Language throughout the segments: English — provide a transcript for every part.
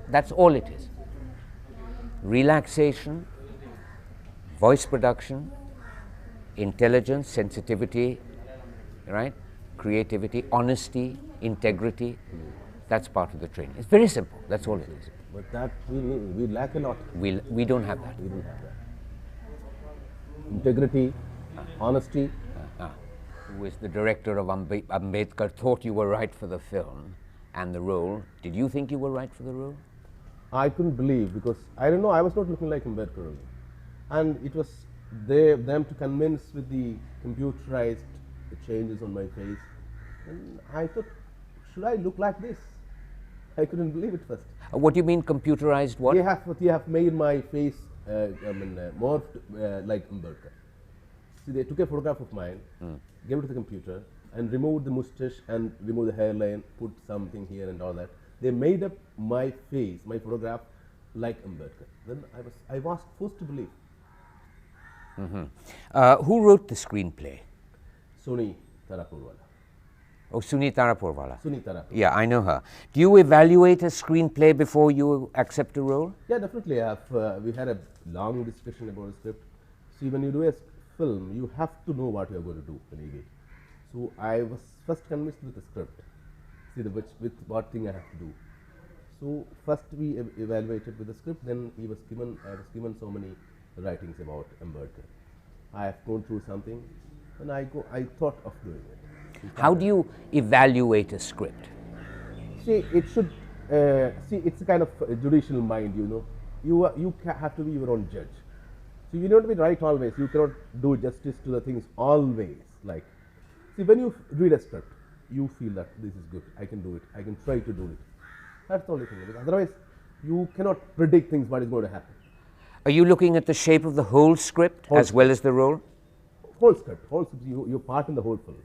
That's all it is. Relaxation, voice production, intelligence, sensitivity, right? Creativity, honesty, integrity. That's part of the training. It's very simple. That's all it is. But that we lack a lot. We don't have that. We don't have that. Integrity, honesty. Who is the director of Ambedkar, thought you were right for the film and the role. Did you think you were right for the role? I couldn't believe, because I don't know, I was not looking like Ambedkar only. And it was them to convince with the computerized changes on my face. And I thought, should I look like this? I couldn't believe it first. What do you mean computerized what? They have made my face morphed like Ambedkar. See, they took a photograph of mine, gave it to the computer, and removed the mustache and removed the hairline, put something here and all that. They made up my face, my photograph, like Ambedkar. Then I was forced to believe. Who wrote the screenplay? Suni Tarapurwala. Oh, Suni Tarapurwala. Suni Tarapurwala. Yeah, I know her. Do you evaluate a screenplay before you accept a role? Yeah, definitely. We had a long discussion about the script. See, when you do a film, you have to know what you are going to do when you get. So I was first convinced with the script. See, with what thing I have to do. So first we evaluated with the script. Then I was given so many writings about Ambedkar. I have gone through something, and I thought of doing it. How do you evaluate a script? See, it should. It's a kind of a judicial mind. You know, you have to be your own judge. So you don't be right always. You cannot do justice to the things always. Like, see, when you read a script, you feel that this is good. I can do it. I can try to do it. That's the only thing. Because otherwise, you cannot predict things what is going to happen. Are you looking at the shape of the whole script as well as the role? Whole script. You're part in the whole film.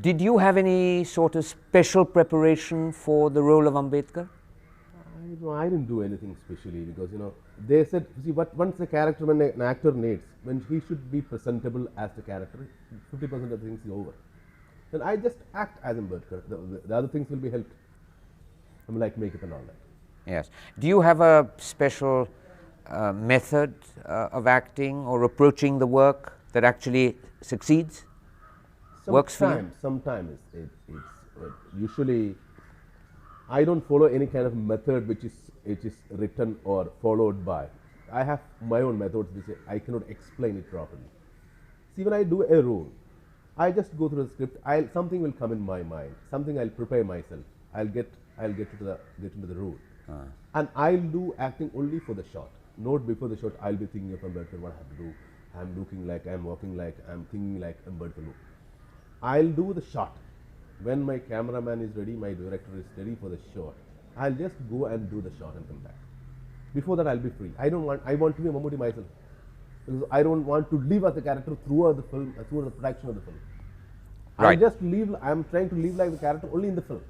Did you have any sort of special preparation for the role of Ambedkar? I didn't do anything specially, because they said, see, once a character, when an actor needs, when he should be presentable as the character, 50% of the things is over. Then I just act as Ambedkar. The other things will be helped. Like makeup and all that. Yes. Do you have a special method of acting or approaching the work that actually succeeds? Works for you? Sometimes it's usually I don't follow any kind of method which is written or followed by. I have my own methods which I cannot explain it properly. See, when I do a role, I just go through the script. Something will come in my mind. Something I'll prepare myself. I'll get into the role, and I'll do acting only for the shot. Not before the shot. I'll be thinking of Ambedkar, what I have to do. I'm looking like, I'm walking like, I'm thinking like Ambedkar. I'll do the shot. When my cameraman is ready, my director is ready for the shot, I'll just go and do the shot and come back. Before that, I'll be free. I want to be a Mammootty myself, because I don't want to live as a character throughout the film, throughout the production of the film. Right. I'm trying to live like the character only in the film,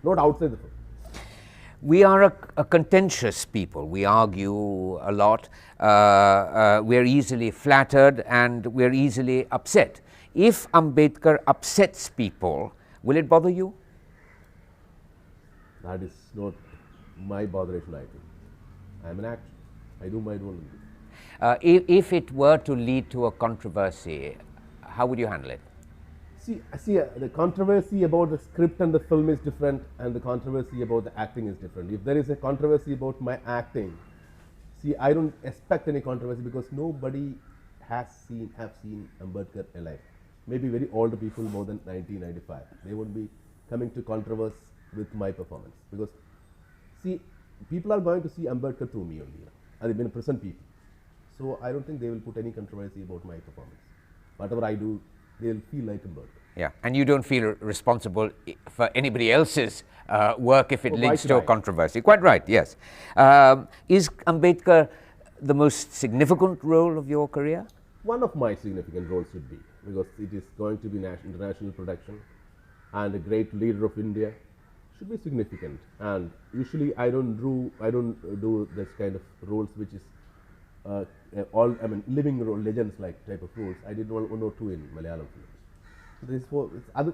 not outside the film. We are a contentious people. We argue a lot. We're easily flattered and we're easily upset. If Ambedkar upsets people, will it bother you? That is not my botheration, I think. I'm an actor. I do my role. If it were to lead to a controversy, how would you handle it? See, the controversy about the script and the film is different, and the controversy about the acting is different. If there is a controversy about my acting, see, I don't expect any controversy, because nobody have seen Ambedkar alive. Maybe very old people, more than 1995. They won't be coming to controversy with my performance, because see, people are going to see Ambedkar through me only, and they've been present people. So I don't think they will put any controversy about my performance. Whatever I do, they'll feel like Ambedkar. Yeah, and you don't feel responsible for anybody else's work if it leads to a controversy. Quite right, yes. Is Ambedkar the most significant role of your career? One of my significant roles should be, because it is going to be international production, and a great leader of India should be significant. And usually I don't do this kind of roles which is living role, legends like type of roles. I did one or two in Malayalam films.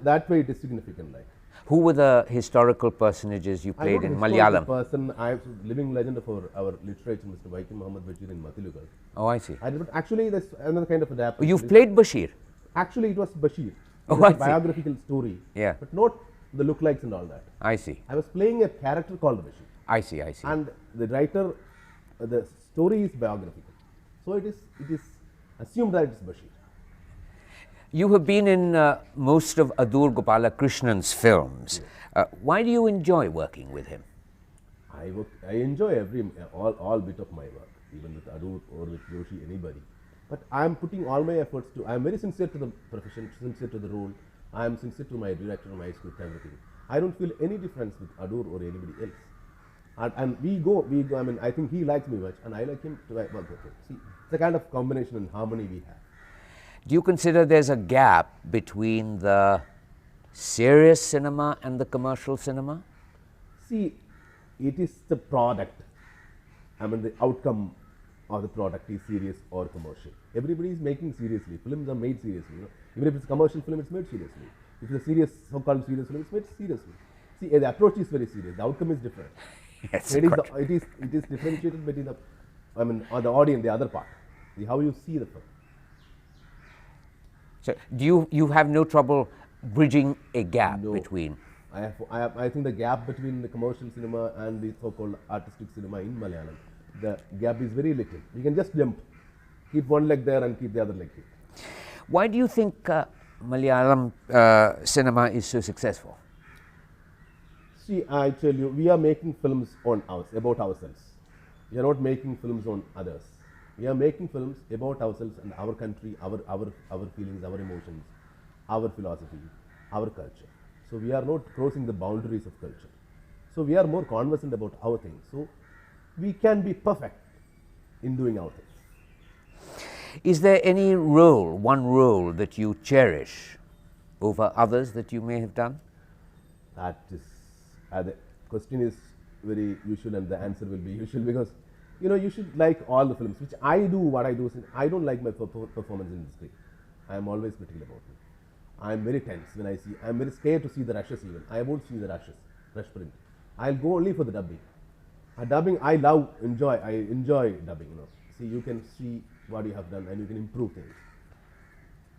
That way it is significant. Like, Who were the historical personages you played in Malayalam? I was living legend of our literature, Mr. Vaikum Muhammad Bashir in Mathilugal. Oh, I see. I did, actually, that's another kind of adaptation. You've played Bashir? Actually, it was Bashir. Oh, It was I a see. biographical story. Yeah. But not the lookalikes and all that. I see. I was playing a character called Bashir. I see. I see. And the writer, the story is biographical. So it is assumed that it's Bashir. You have been in most of Adil Gopakumar's films. Why do you enjoy working with him? I enjoy all bit of my work, even with Adur or with Joshi, anybody. But I am putting all my efforts to. I am very sincere to the profession, sincere to the role. I am sincere to my director, my script, everything. I don't feel any difference with Adur or anybody else. And we go. I mean, I think he likes me much, and I like him to work with him. See, it's a kind of combination and harmony we have. Do you consider there's a gap between the serious cinema and the commercial cinema? See, it is the product. I mean, the outcome of the product is serious or commercial. Everybody is making seriously. Films are made seriously. You know? Even if it's a commercial film, it's made seriously. If it's a serious, so-called serious film, it's made seriously. See, the approach is very serious. The outcome is different. Yes, It is differentiated between the, I mean, the audience, the other part. How you see the film. So, do you have no trouble bridging a gap between? I think the gap between the commercial cinema and the so-called artistic cinema in Malayalam, the gap is very little. You can just jump, keep one leg there and keep the other leg here. Why do you think Malayalam cinema is so successful? See, I tell you, we are making films about ourselves. We are not making films on others. We are making films about ourselves and our country, our feelings, our emotions, our philosophy, our culture. So we are not crossing the boundaries of culture. So we are more conversant about our things. So we can be perfect in doing our things. Is there any one role that you cherish over others that you may have done? That is, the question is very usual and the answer will be usual because, you know, you should like all the films, which I do what I do. I don't like my performance in the screen. I am always critical about it. I am very tense when I see, I am very scared to see the rushes even. I won't see the rush print. I'll go only for the dubbing. Dubbing, I enjoy dubbing, you know. See, you can see what you have done and you can improve things.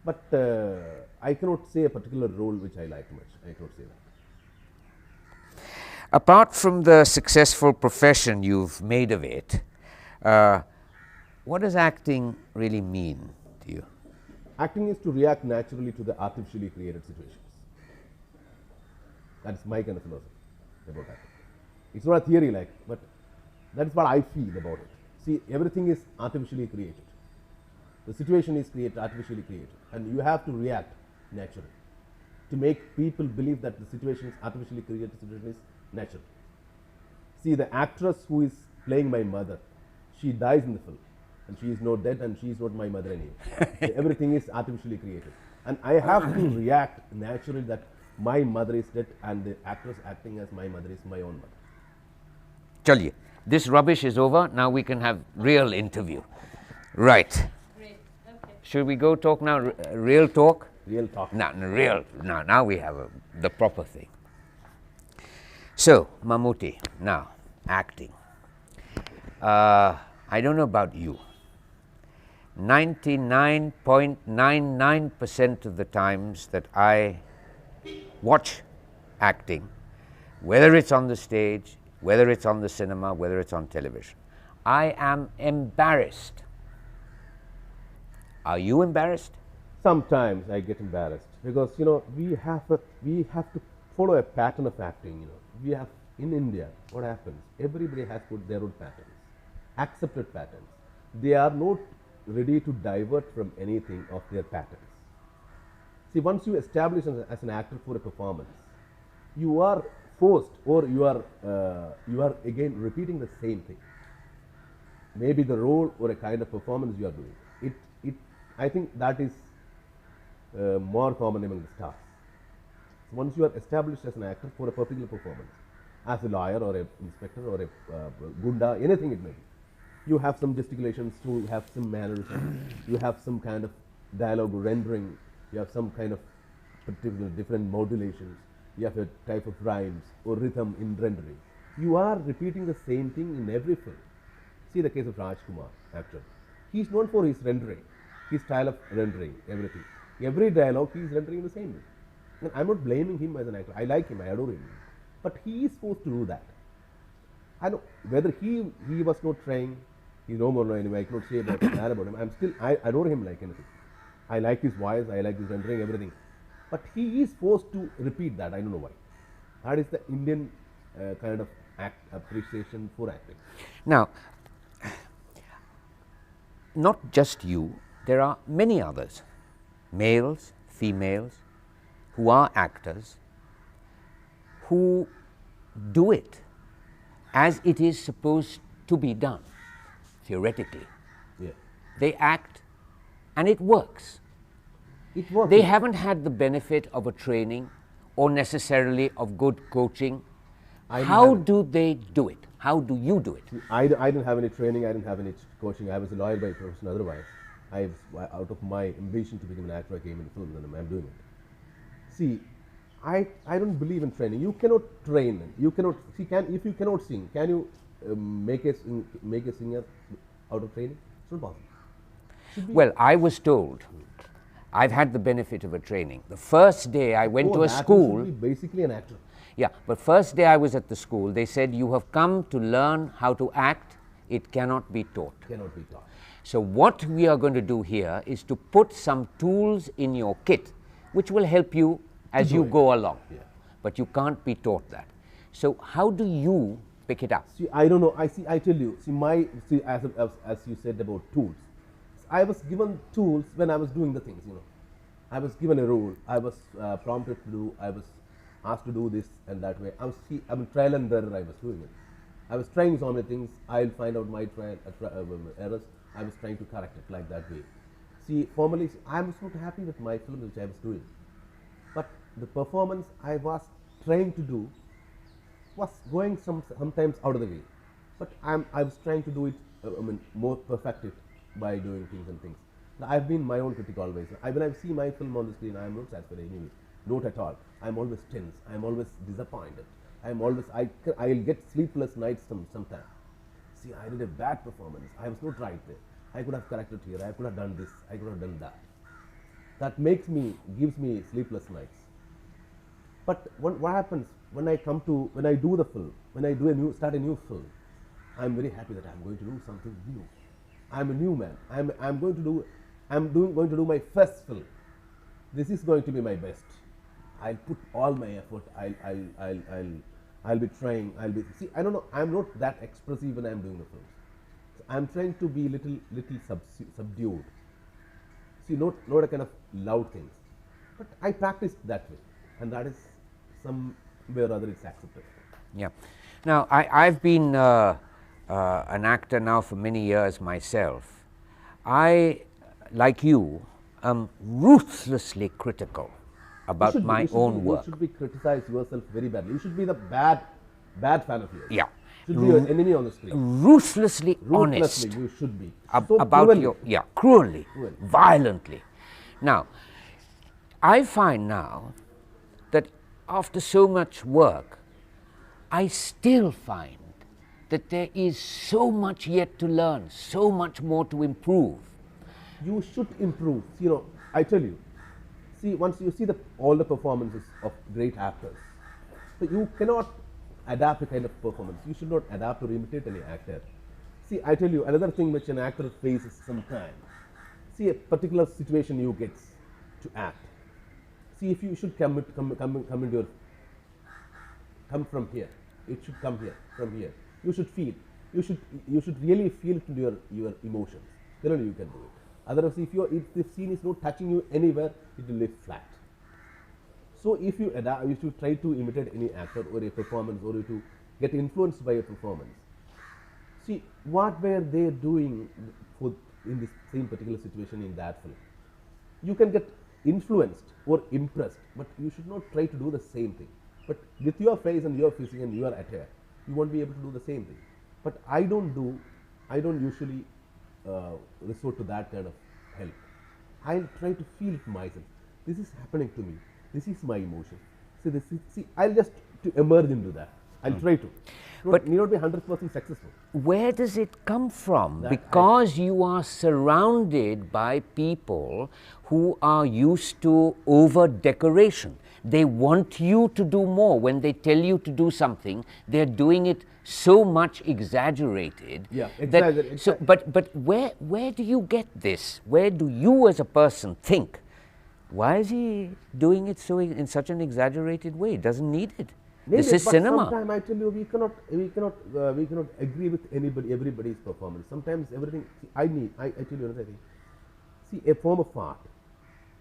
But I cannot say a particular role which I like much. I cannot say that. Apart from the successful profession you've made of it, what does acting really mean to you? Acting is to react naturally to the artificially created situations. That's my kind of philosophy about acting. It's not a theory like, but that's what I feel about it. See, everything is artificially created. The situation is artificially created, and you have to react naturally to make people believe that the situation is artificially created situation is natural. See, the actress who is playing my mother, she dies in the film, and she is not dead, and she is not my mother anymore. Everything is artificially created, and I have to react naturally that my mother is dead, and the actress acting as my mother is my own mother. Chaliye, this rubbish is over. Now we can have real interview. Right. Great. Okay. Should we go talk now? Real talk? Real talk. Now we have the proper thing. So, Mammootty, now, acting. I don't know about you. 99.99% of the times that I watch acting, whether it's on the stage, whether it's on the cinema, whether it's on television, I am embarrassed. Are you embarrassed? Sometimes I get embarrassed because, you know, we have to follow a pattern of acting. You know, we have in India. What happens? Everybody has put their own patterns, accepted patterns. They are not ready to divert from anything of their patterns. See, once you establish as an actor for a performance, you are forced, or you are again repeating the same thing. Maybe the role or a kind of performance you are doing. I think that is more common among the stars. So once you are established as an actor for a particular performance, as a lawyer or an inspector or a gunda, anything it may be, you have some gesticulations, you have some mannerisms, you have some kind of dialogue rendering, you have some kind of particular different modulations. you have a type of rhymes or rhythm in rendering. You are repeating the same thing in every film. See the case of Rajkumar, actor. He is known for his rendering, his style of rendering, everything. Every dialogue he is rendering the same way. And I'm not blaming him as an actor. I like him, I adore him. But he is supposed to do that. I know whether he was not trying, he's no more anyway. I cannot say about bad about him. I adore him like anything. I like his voice, I like his rendering, everything. But he is forced to repeat that. I don't know why. That is the Indian kind of appreciation for acting. Now, not just you, there are many others, males, females, who are actors, who do it as it is supposed to be done, theoretically. Yeah. They act and it works. It works. They haven't had the benefit of a training or necessarily of good coaching. How do they do it? How do you do it? I didn't have any training, I didn't have any coaching. I was a lawyer by profession otherwise. Out of my ambition to become an actor, I came in film and I'm doing it. See, I don't believe in training. You cannot train. You cannot see. If you cannot sing, can you make a singer out of training? It's not possible. Well, I was told, I've had the benefit of a training. The first day I went to a school. Should be basically an actor. Yeah, but first day I was at the school, they said, you have come to learn how to act. It cannot be taught. Cannot be taught. So what we are going to do here is to put some tools in your kit which will help you as you go along. Yeah. But you can't be taught that. So how do you pick it up? See, I don't know. I tell you. As you said about tools, I was given tools when I was doing the things. I was given a role. I was prompted to do. I was asked to do this and that way. I mean, trial and error. I was doing it. I was trying so many things. I'll find out my errors. I was trying to correct it like that way. See, formally, I was not happy with my film which I was doing. But the performance I was trying to do was going sometimes out of the way. But I was trying to do it, more perfect it by doing things and things. Now, I've been my own critic always. When I see my film on the screen, I am not satisfied anyway. Not at all. I'm always tense. I'm always disappointed. I'll get sleepless nights sometimes. See, I did a bad performance. I was not right there. I could have corrected here. I could have done this. I could have done that. That gives me sleepless nights. But what happens when I do the film, when I start a new film, I'm very happy that I'm going to do something new. I'm a new man. I'm going to do my first film. This is going to be my best. I'll put all my effort. I'll be trying. See. I don't know. I'm not that expressive when I'm doing the films. I'm trying to be little subdued. See, not a kind of loud things. But I practiced that way, and that is somewhere or other it's accepted. Yeah. Now, I've been an actor now for many years myself. I, like you, am ruthlessly critical about my own work. You should be criticize yourself very badly. You should be the bad fan of yours. Yeah. You should be your enemy on the screen. Ruthlessly honest. You should be. About cruelly. Cruelly, violently. Now, I find now that after so much work, I still find that there is so much yet to learn, so much more to improve. You should improve. I tell you. See, once you see all the performances of great actors, so you cannot adapt a kind of performance. You should not adapt or imitate any actor. See, I tell you, another thing which an actor faces sometimes. See, a particular situation you get to act. See, if you should come from here, it should come here, from here. You should feel. You should really feel it into your emotions. Then only you can do it. Otherwise, if the scene is not touching you anywhere, it will be flat. So, if you try to imitate any actor or a performance, or to get influenced by a performance, see what were they doing in this same particular situation in that film. You can get influenced or impressed, but you should not try to do the same thing. But with your face and your physique and your attire, you won't be able to do the same thing. But I don't usually resort to that kind of help. I'll try to feel it myself. This is happening to me. This is my emotion. See, I'll just to emerge into that. I'll try to. But need not be 100% successful. Where does it come from? Because you are surrounded by people who are used to over decoration. They want you to do more. When they tell you to do something, they're doing it so much exaggerated. Yeah, that, so, but where do you get this? Where do you as a person think, why is he doing it so in such an exaggerated way? He doesn't need it. Maybe, this is but cinema. Sometimes I tell you, we cannot agree with everybody's performance. Sometimes everything. See, I tell you another thing. See, a form of art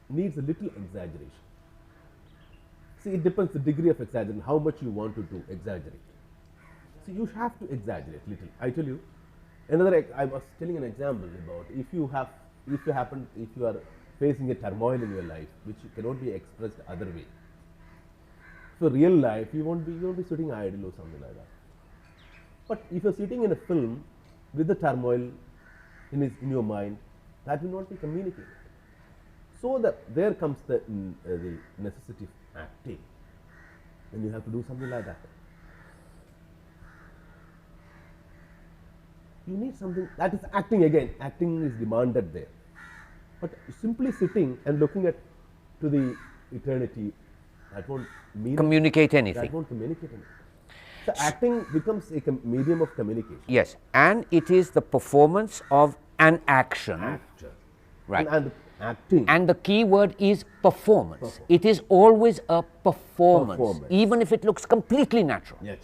needs a little exaggeration. See, it depends the degree of exaggeration, how much you want to do exaggerate. So you have to exaggerate little. I tell you, I was telling an example about if you are facing a turmoil in your life which cannot be expressed other way. For real life, you won't be sitting idle or something like that. But if you're sitting in a film with the turmoil in your mind, that will not be communicated. So there comes the necessity of acting. Then you have to do something like that. You need something that is acting again. Acting is demanded there. But simply sitting and looking to the eternity, that won't communicate anything. That won't communicate anything. So acting becomes a medium of communication. Yes, and it is the performance of an action. Actor. Right. And acting. And the key word is performance. It is always a performance, even if it looks completely natural. Yes.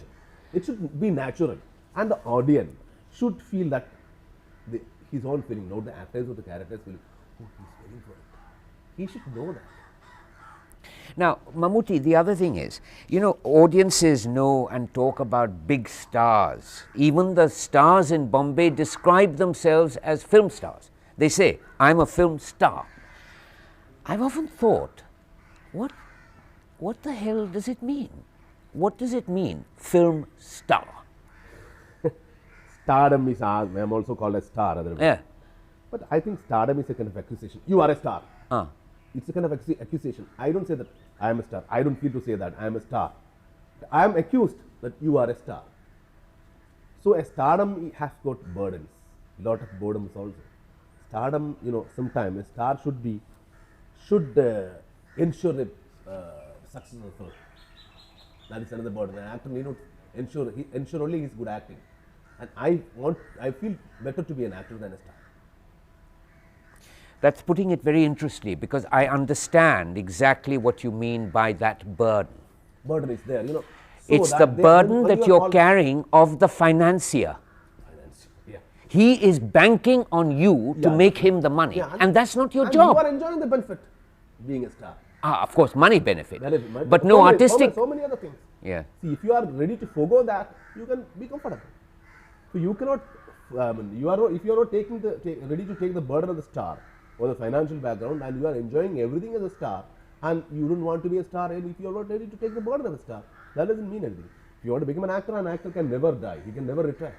It should be natural. And the audience should feel that his own feeling, not the actors or the characters feeling, oh, he's feeling for it. He should know that. Now, Mammootty, the other thing is, audiences know and talk about big stars. Even the stars in Bombay describe themselves as film stars. They say, I'm a film star. I've often thought, what the hell does it mean? What does it mean, film star? Stardom is, I'm also called a star. Otherwise. Yeah. But I think stardom is a kind of accusation. You are a star. It's a kind of accusation. I don't say that I am a star. I don't feel to say that I am a star. I am accused that you are a star. So a stardom has got burdens, lot of burdens also. Stardom, sometimes a star should ensure a success of the film. That is another burden. An actor need not ensure only his good acting. And I feel better to be an actor than a star. That's putting it very interestingly, because I understand exactly what you mean by that burden. Burden is there, So it's the burden that you're carrying of the financier. Yeah. He is banking on you to make him the money, and that's not your job. You are enjoying the benefit being a star. Of course, money benefit, but no artistic. So many other things. Yeah. See, if you are ready to forego that, you can be comfortable. So you cannot. If you are not ready to take the burden of the star or the financial background, and you are enjoying everything as a star, and you don't want to be a star, and if you are not ready to take the burden of a star, that doesn't mean anything. If you want to become an actor can never die. He can never retire.